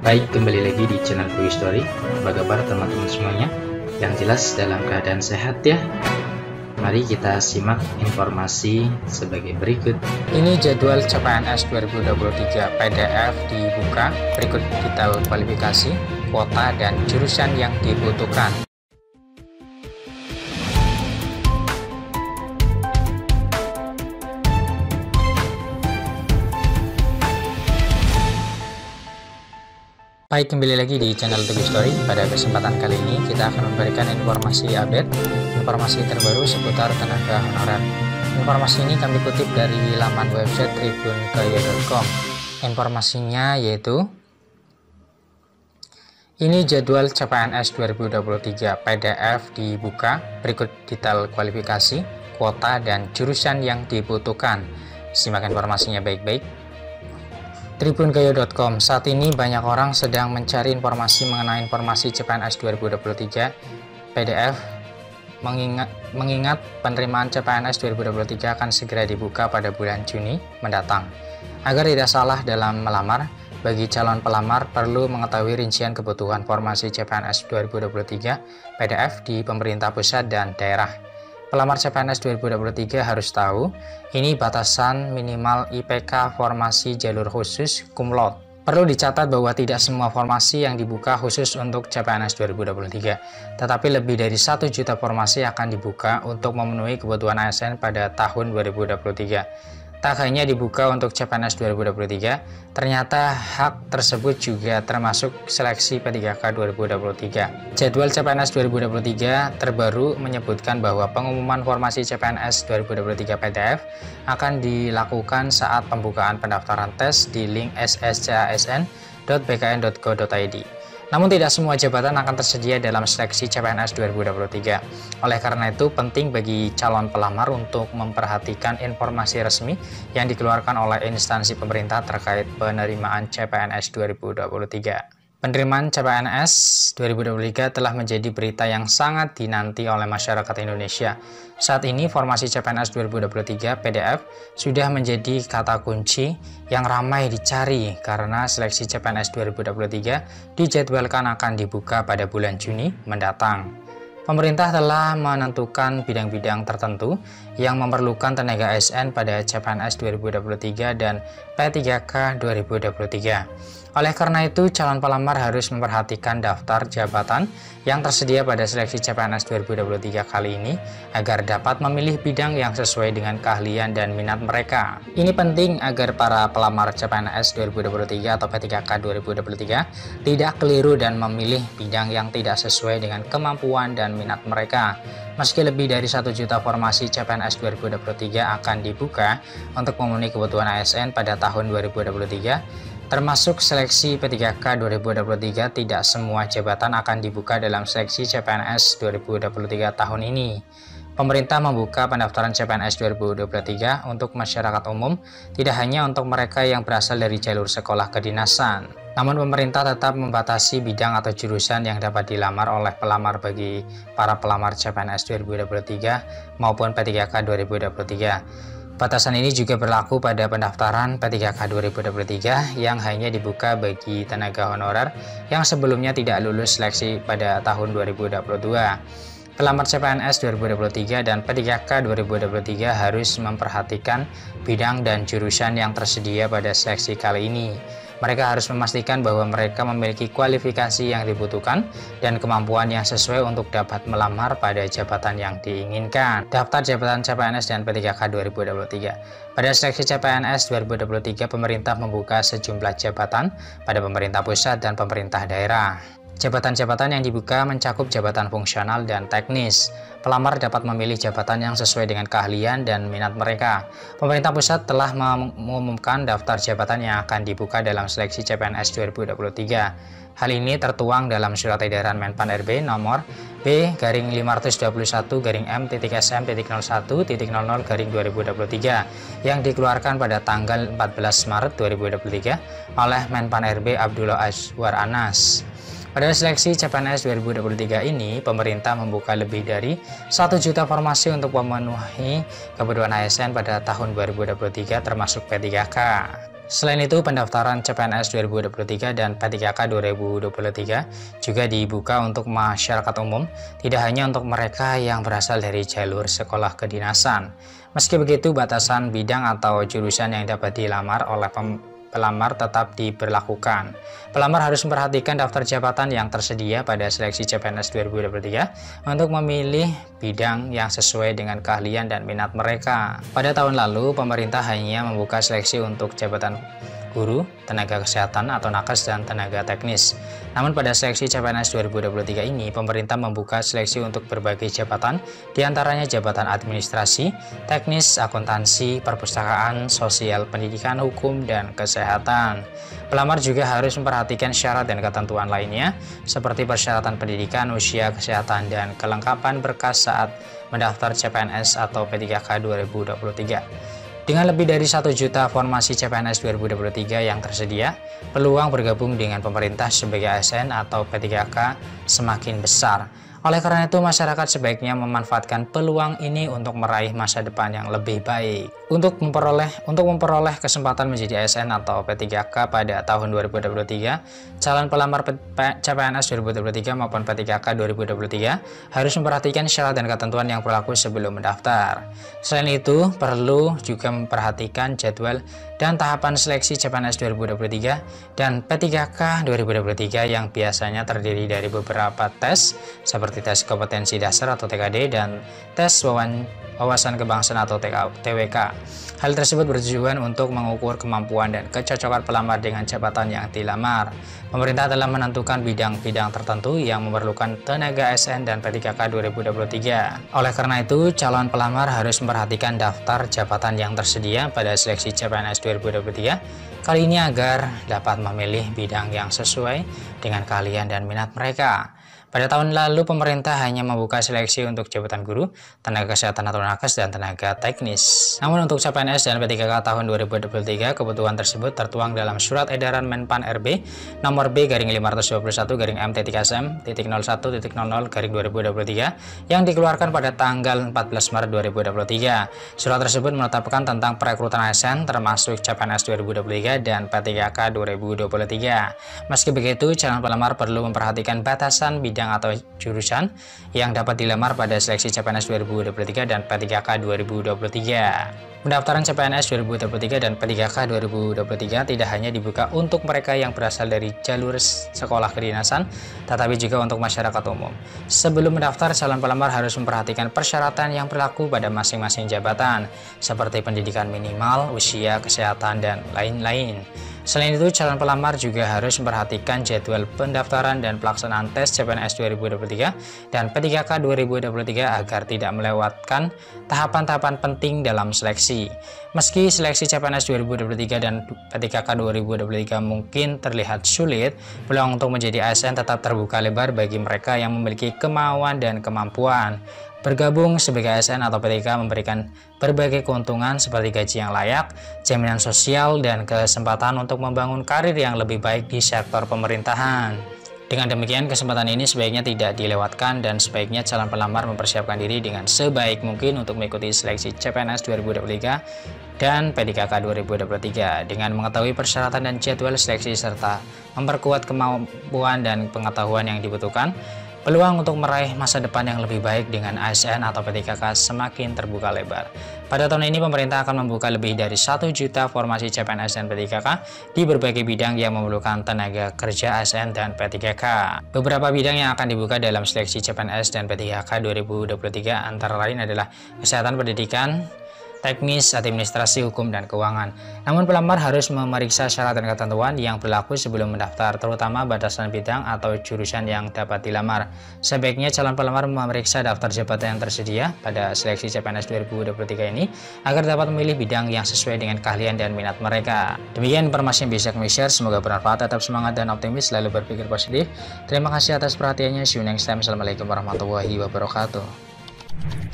Baik, kembali lagi di channel Quick Story. Apa kabar teman-teman semuanya? Yang jelas dalam keadaan sehat ya. Mari kita simak informasi sebagai berikut. Ini jadwal CPNS 2023 PDF dibuka. Berikut detail kualifikasi, kuota, dan jurusan yang dibutuhkan. Baik, kembali lagi di channel Quick Story. Pada kesempatan kali ini kita akan memberikan informasi update, informasi terbaru seputar tenaga honorer. Informasi ini kami kutip dari laman website tribunkaya.com. Informasinya yaitu ini jadwal CPNS 2023 PDF dibuka. Berikut detail kualifikasi, kuota, dan jurusan yang dibutuhkan. Simak informasinya baik-baik. Tribunkaya.com. Saat ini banyak orang sedang mencari informasi mengenai informasi CPNS 2023 PDF. Mengingat penerimaan CPNS 2023 akan segera dibuka pada bulan Juni mendatang. Agar tidak salah dalam melamar, bagi calon pelamar perlu mengetahui rincian kebutuhan formasi CPNS 2023 PDF di pemerintah pusat dan daerah. Pelamar CPNS 2023 harus tahu, ini batasan minimal IPK formasi jalur khusus cum laude. Perlu dicatat bahwa tidak semua formasi yang dibuka khusus untuk CPNS 2023, tetapi lebih dari 1 juta formasi akan dibuka untuk memenuhi kebutuhan ASN pada tahun 2023. Tak hanya dibuka untuk CPNS 2023, ternyata hak tersebut juga termasuk seleksi P3K 2023. Jadwal CPNS 2023 terbaru menyebutkan bahwa pengumuman formasi CPNS 2023 PDF akan dilakukan saat pembukaan pendaftaran tes di link sscasn.bkn.go.id. Namun tidak semua jabatan akan tersedia dalam seleksi CPNS 2023. Oleh karena itu, penting bagi calon pelamar untuk memperhatikan informasi resmi yang dikeluarkan oleh instansi pemerintah terkait penerimaan CPNS 2023. Penerimaan CPNS 2023 telah menjadi berita yang sangat dinanti oleh masyarakat Indonesia. Saat ini formasi CPNS 2023 PDF sudah menjadi kata kunci yang ramai dicari karena seleksi CPNS 2023 dijadwalkan akan dibuka pada bulan Juni mendatang. Pemerintah telah menentukan bidang-bidang tertentu yang memerlukan tenaga ASN pada CPNS 2023 dan P3K 2023. Oleh karena itu, calon pelamar harus memperhatikan daftar jabatan yang tersedia pada seleksi CPNS 2023 kali ini agar dapat memilih bidang yang sesuai dengan keahlian dan minat mereka. Ini penting agar para pelamar CPNS 2023 atau P3K 2023 tidak keliru dan memilih bidang yang tidak sesuai dengan kemampuan dan minat mereka. Meski lebih dari 1 juta formasi CPNS 2023 akan dibuka untuk memenuhi kebutuhan ASN pada tahun 2023, termasuk seleksi P3K 2023, tidak semua jabatan akan dibuka dalam seleksi CPNS 2023 tahun ini. Pemerintah membuka pendaftaran CPNS 2023 untuk masyarakat umum, tidak hanya untuk mereka yang berasal dari jalur sekolah kedinasan. Namun pemerintah tetap membatasi bidang atau jurusan yang dapat dilamar oleh pelamar bagi para pelamar CPNS 2023 maupun P3K 2023. Batasan ini juga berlaku pada pendaftaran P3K 2023 yang hanya dibuka bagi tenaga honorer yang sebelumnya tidak lulus seleksi pada tahun 2022. Pelamar CPNS 2023 dan P3K 2023 harus memperhatikan bidang dan jurusan yang tersedia pada seleksi kali ini. Mereka harus memastikan bahwa mereka memiliki kualifikasi yang dibutuhkan dan kemampuan yang sesuai untuk dapat melamar pada jabatan yang diinginkan. Daftar jabatan CPNS dan P3K 2023. Pada seleksi CPNS 2023, pemerintah membuka sejumlah jabatan pada pemerintah pusat dan pemerintah daerah. Jabatan-jabatan yang dibuka mencakup jabatan fungsional dan teknis. Pelamar dapat memilih jabatan yang sesuai dengan keahlian dan minat mereka. Pemerintah pusat telah mengumumkan daftar jabatan yang akan dibuka dalam seleksi CPNS 2023. Hal ini tertuang dalam Surat Edaran Menpan RB nomor B-521-M.SM.01.00-2023 yang dikeluarkan pada tanggal 14 Maret 2023 oleh Menpan RB Abdullah Azwar Anas. Pada seleksi CPNS 2023 ini, pemerintah membuka lebih dari 1 juta formasi untuk memenuhi kebutuhan ASN pada tahun 2023 termasuk P3K. Selain itu, pendaftaran CPNS 2023 dan P3K 2023 juga dibuka untuk masyarakat umum, tidak hanya untuk mereka yang berasal dari jalur sekolah kedinasan. Meski begitu, batasan bidang atau jurusan yang dapat dilamar oleh pelamar tetap diberlakukan. Pelamar harus memperhatikan daftar jabatan yang tersedia pada seleksi CPNS 2023 untuk memilih bidang yang sesuai dengan keahlian dan minat mereka. Pada tahun lalu, pemerintah hanya membuka seleksi untuk jabatan guru, tenaga kesehatan atau nakes, dan tenaga teknis. Namun pada seleksi CPNS 2023 ini, pemerintah membuka seleksi untuk berbagai jabatan, diantaranya jabatan administrasi, teknis, akuntansi, perpustakaan, sosial, pendidikan, hukum, dan kesehatan. Pelamar juga harus memperhatikan syarat dan ketentuan lainnya, seperti persyaratan pendidikan, usia, kesehatan, dan kelengkapan berkas saat mendaftar CPNS atau P3K 2023. Dengan lebih dari 1 juta formasi CPNS 2023 yang tersedia, peluang bergabung dengan pemerintah sebagai ASN atau P3K semakin besar. Oleh karena itu, masyarakat sebaiknya memanfaatkan peluang ini untuk meraih masa depan yang lebih baik. Untuk memperoleh kesempatan menjadi ASN atau P3K pada tahun 2023, calon pelamar CPNS 2023 maupun P3K 2023 harus memperhatikan syarat dan ketentuan yang berlaku sebelum mendaftar. Selain itu, perlu juga memperhatikan jadwal dan tahapan seleksi CPNS 2023 dan P3K 2023 yang biasanya terdiri dari beberapa tes seperti tes kompetensi dasar atau TKD dan tes wawasan kebangsaan atau TWK. Hal tersebut bertujuan untuk mengukur kemampuan dan kecocokan pelamar dengan jabatan yang dilamar. Pemerintah telah menentukan bidang-bidang tertentu yang memerlukan tenaga ASN dan P3K 2023. Oleh karena itu, calon pelamar harus memperhatikan daftar jabatan yang tersedia pada seleksi CPNS 2023 kali ini agar dapat memilih bidang yang sesuai dengan keahlian dan minat mereka. Pada tahun lalu, pemerintah hanya membuka seleksi untuk jabatan guru, tenaga kesehatan atau nakes, dan tenaga teknis. Namun untuk CPNS dan P3K tahun 2023, kebutuhan tersebut tertuang dalam Surat Edaran Menpan RB nomor B-521-M.1.01.00/2023 yang dikeluarkan pada tanggal 14 Maret 2023. Surat tersebut menetapkan tentang perekrutan ASN termasuk CPNS 2023 dan P3K 2023. Meski begitu, calon pelamar perlu memperhatikan batasan bidang atau jurusan yang dapat dilamar pada seleksi CPNS 2023 dan P3K 2023. Pendaftaran CPNS 2023 dan P3K 2023 tidak hanya dibuka untuk mereka yang berasal dari jalur sekolah kedinasan, tetapi juga untuk masyarakat umum. Sebelum mendaftar, calon pelamar harus memperhatikan persyaratan yang berlaku pada masing-masing jabatan, seperti pendidikan minimal, usia, kesehatan, dan lain-lain. Selain itu, calon pelamar juga harus memperhatikan jadwal pendaftaran dan pelaksanaan tes CPNS 2023 dan P3K 2023 agar tidak melewatkan tahapan-tahapan penting dalam seleksi. Meski seleksi CPNS 2023 dan P3K 2023 mungkin terlihat sulit, peluang untuk menjadi ASN tetap terbuka lebar bagi mereka yang memiliki kemauan dan kemampuan. Bergabung sebagai ASN atau P3K memberikan berbagai keuntungan seperti gaji yang layak, jaminan sosial, dan kesempatan untuk membangun karir yang lebih baik di sektor pemerintahan. Dengan demikian, kesempatan ini sebaiknya tidak dilewatkan dan sebaiknya calon pelamar mempersiapkan diri dengan sebaik mungkin untuk mengikuti seleksi CPNS 2023 dan P3K 2023 dengan mengetahui persyaratan dan jadwal seleksi serta memperkuat kemampuan dan pengetahuan yang dibutuhkan. Peluang untuk meraih masa depan yang lebih baik dengan ASN atau P3K semakin terbuka lebar. Pada tahun ini, pemerintah akan membuka lebih dari 1 juta formasi CPNS dan P3K di berbagai bidang yang memerlukan tenaga kerja ASN dan P3K. Beberapa bidang yang akan dibuka dalam seleksi CPNS dan P3K 2023 antara lain adalah kesehatan, pendidikan, teknis, administrasi, hukum, dan keuangan. Namun pelamar harus memeriksa syarat dan ketentuan yang berlaku sebelum mendaftar, terutama batasan bidang atau jurusan yang dapat dilamar. Sebaiknya calon pelamar memeriksa daftar jabatan yang tersedia pada seleksi CPNS 2023 ini agar dapat memilih bidang yang sesuai dengan keahlian dan minat mereka. Demikian informasi yang bisa kami share, semoga bermanfaat, tetap semangat dan optimis, selalu berpikir positif. Terima kasih atas perhatiannya, see you next time. Assalamualaikum warahmatullahi wabarakatuh.